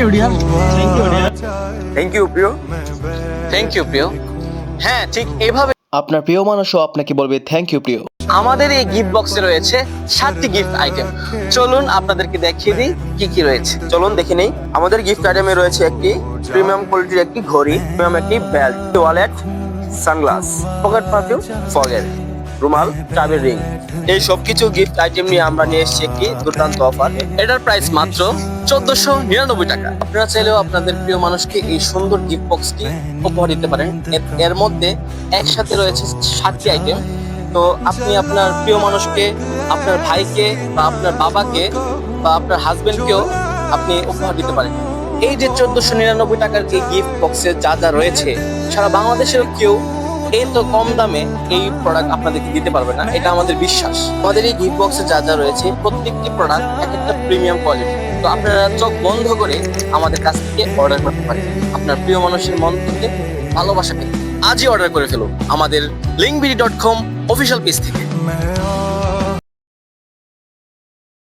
You dear, thank you dear. Thank you প্রিয়। Thank you প্রিয়। হ্যাঁ, ঠিক এভাবে আপনার প্রিয় মানুষও আপনাকে বলবে থ্যাংক ইউ প্রিয়। আমাদের এই গিফট বক্সে রয়েছে 7টি গিফট আইটেম। চলুন আপনাদেরকে দেখিয়ে দিই কি কি রয়েছে। চলুন দেখে নেই। আমাদের গিফট আইটেমে রয়েছে একটি প্রিমিয়াম কোয়ালিটির একটি ঘড়ি, প্রিমিয়াম একটি belt, wallet, sunglass, pocket perfume, ফগের রুমাল, চাবির রিং। এই সবকিছু গিফট আইটেম নিয়ে আমরা নিয়ে এসেছি একটি দুর্দান্ত অফার। এটার প্রাইস মাত্র 1499 টাকা। আপনারা চাইলেও আপনাদের প্রিয় মানুষকে এই সুন্দর গিফট বক্সটি উপহার দিতে পারেন। এর মধ্যে একসাথে রয়েছে 7টি আইটেম। তো আপনি আপনার প্রিয় মানুষকে, আপনার ভাইকে বা আপনার বাবাকে বা আপনার হাজবেন্ডকেও আপনি উপহার দিতে পারেন। এই যে 1499 টাকার এই গিফট বক্সে যা যা রয়েছে, সারা বাংলাদেশের কেউ এত কম দামে এই প্রোডাক্ট আপনাদেরকে দিতে পারবে না, এটা আমাদের বিশ্বাস। আমাদের এই গিফট বক্সে যা যা রয়েছে প্রত্যেকটি প্রোডাক্ট এক একটা প্রিমিয়াম কোয়ালিটি। তো আপনারা চোখ বন্ধ করে আমাদের কাছ থেকে অর্ডার করতে পারেন আপনার প্রিয় মানুষের মন থেকে ভালোবাসা পেতে। আজই অর্ডার করে ফেলুন আমাদের linkbd.com অফিসিয়াল পেজ থেকে।